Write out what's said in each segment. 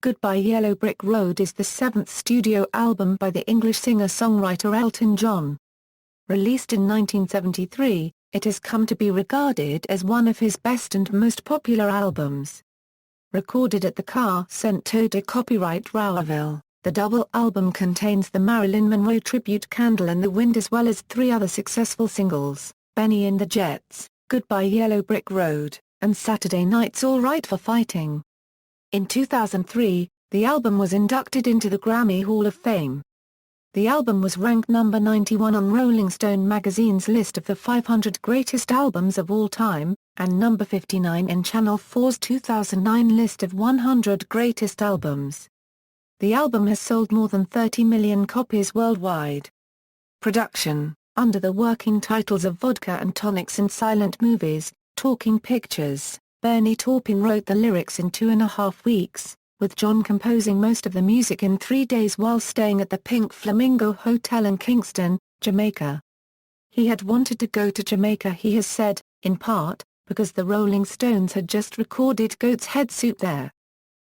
Goodbye Yellow Brick Road is the seventh studio album by the English singer-songwriter Elton John. Released in 1973, it has come to be regarded as one of his best and most popular albums. Recorded at the Château de copyright Raouville, the double album contains the Marilyn Monroe tribute Candle in the Wind as well as three other successful singles, Bennie and the Jets, Goodbye Yellow Brick Road, and Saturday Night's All Right for Fighting. In 2003, the album was inducted into the Grammy Hall of Fame. The album was ranked number 91 on Rolling Stone magazine's list of the 500 greatest albums of all time, and number 59 in Channel 4's 2009 list of 100 greatest albums. The album has sold more than 30 million copies worldwide. Production, under the working titles of Vodka and Tonics and Silent Movies, Talking Pictures. Bennie Taupin wrote the lyrics in 2.5 weeks, with John composing most of the music in 3 days while staying at the Pink Flamingo Hotel in Kingston, Jamaica. He had wanted to go to Jamaica, he has said, in part, because the Rolling Stones had just recorded Goat's Head Soup there.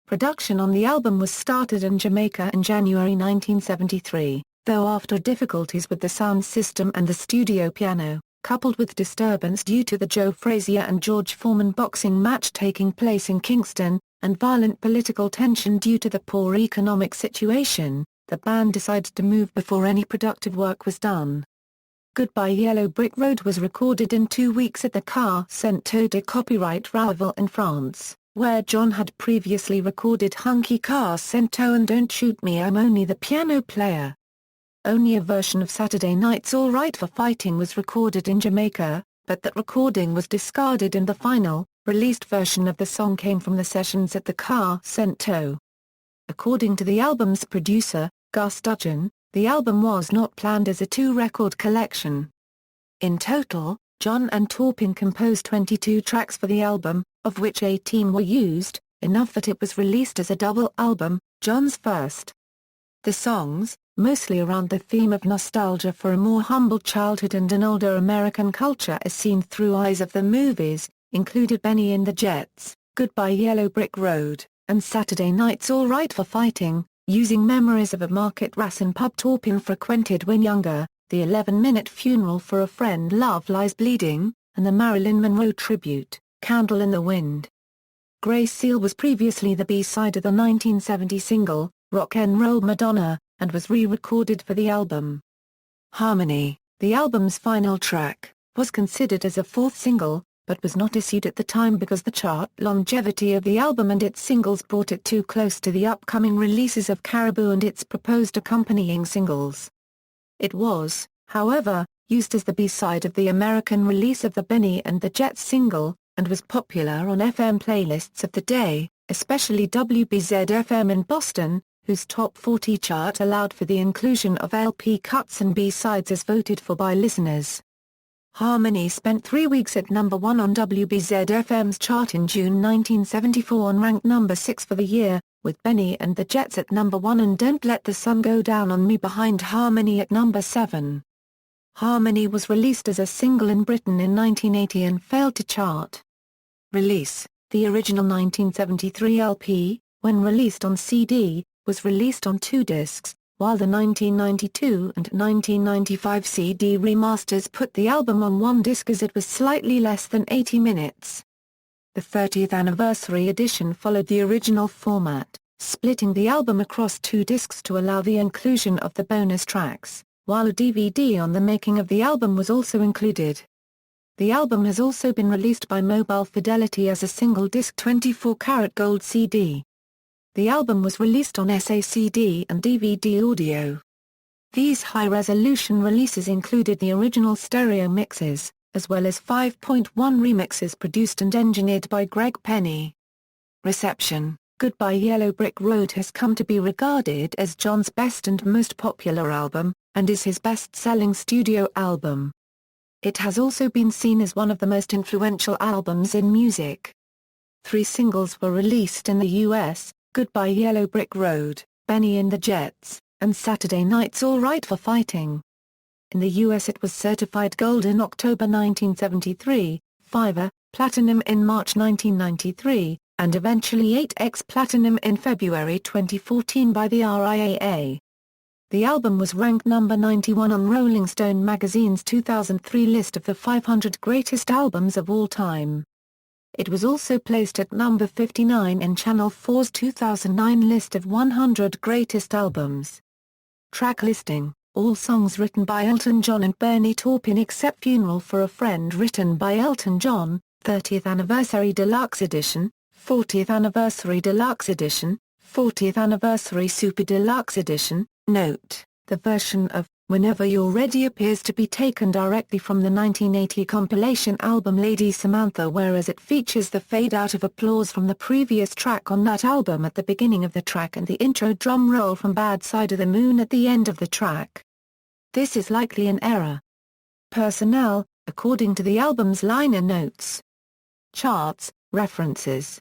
Production on the album was started in Jamaica in January 1973, though after difficulties with the sound system and the studio piano, coupled with disturbance due to the Joe Frazier and George Foreman boxing match taking place in Kingston, and violent political tension due to the poor economic situation, the band decided to move before any productive work was done. Goodbye Yellow Brick Road was recorded in 2 weeks at the Château de copyright Raouville in France, where John had previously recorded Hunky Château and Don't Shoot Me I'm Only the Piano Player. Only a version of Saturday Night's All Right for Fighting was recorded in Jamaica, but that recording was discarded and the final, released version of the song came from the sessions at the Château. According to the album's producer, Gus Dudgeon, the album was not planned as a 2-record collection. In total, John and Taupin composed 22 tracks for the album, of which 18 were used, enough that it was released as a double album, John's first. The songs, mostly around the theme of nostalgia for a more humble childhood and an older American culture as seen through eyes of the movies, included Bennie and the Jets, Goodbye Yellow Brick Road, and Saturday Night's All Right for Fighting, using memories of a market racing pub Taupin frequented when younger, the 11-minute funeral for a friend Love Lies Bleeding, and the Marilyn Monroe tribute, Candle in the Wind. Grey Seal was previously the B-side of the 1970 single, Rock 'n' Roll Madonna, and was re-recorded for the album. Harmony, the album's final track, was considered as a fourth single, but was not issued at the time because the chart longevity of the album and its singles brought it too close to the upcoming releases of Caribou and its proposed accompanying singles. It was, however, used as the B-side of the American release of the Bennie and the Jets single, and was popular on FM playlists of the day, especially WBZ-FM in Boston, whose top 40 chart allowed for the inclusion of LP cuts and B-sides as voted for by listeners. Harmony spent 3 weeks at number 1 on WBZ-FM's chart in June 1974 and ranked number 6 for the year, with Bennie and the Jets at number 1 and Don't Let the Sun Go Down on Me behind Harmony at number 7. Harmony was released as a single in Britain in 1980 and failed to chart. Release: the original 1973 LP, when released on CD, was released on 2 discs, while the 1992 and 1995 CD remasters put the album on 1 disc as it was slightly less than 80 minutes. The 30th anniversary edition followed the original format, splitting the album across 2 discs to allow the inclusion of the bonus tracks, while a DVD on the making of the album was also included. The album has also been released by Mobile Fidelity as a single-disc 24-karat gold CD. The album was released on SACD and DVD audio. These high-resolution releases included the original stereo mixes, as well as 5.1 remixes produced and engineered by Greg Penny. Reception: Goodbye Yellow Brick Road has come to be regarded as John's best and most popular album, and is his best-selling studio album. It has also been seen as one of the most influential albums in music. 3 singles were released in the U.S., Goodbye Yellow Brick Road, Bennie and the Jets, and Saturday Night's All Right for Fighting. In the US it was certified gold in October 1973, Fiverr, platinum in March 1993, and eventually 8x Platinum in February 2014 by the RIAA. The album was ranked number 91 on Rolling Stone magazine's 2003 list of the 500 greatest albums of all time. It was also placed at number 59 in Channel 4's 2009 list of 100 greatest albums. Track listing: all songs written by Elton John and Bennie Taupin except Funeral for a Friend written by Elton John, 30th Anniversary Deluxe Edition, 40th Anniversary Deluxe Edition, 40th Anniversary Super Deluxe Edition. Note: the version of Whenever You're Ready appears to be taken directly from the 1980 compilation album Lady Samantha, whereas it features the fade-out of applause from the previous track on that album at the beginning of the track and the intro drum roll from Bad Side of the Moon at the end of the track. This is likely an error. Personnel, according to the album's liner notes. Charts, references.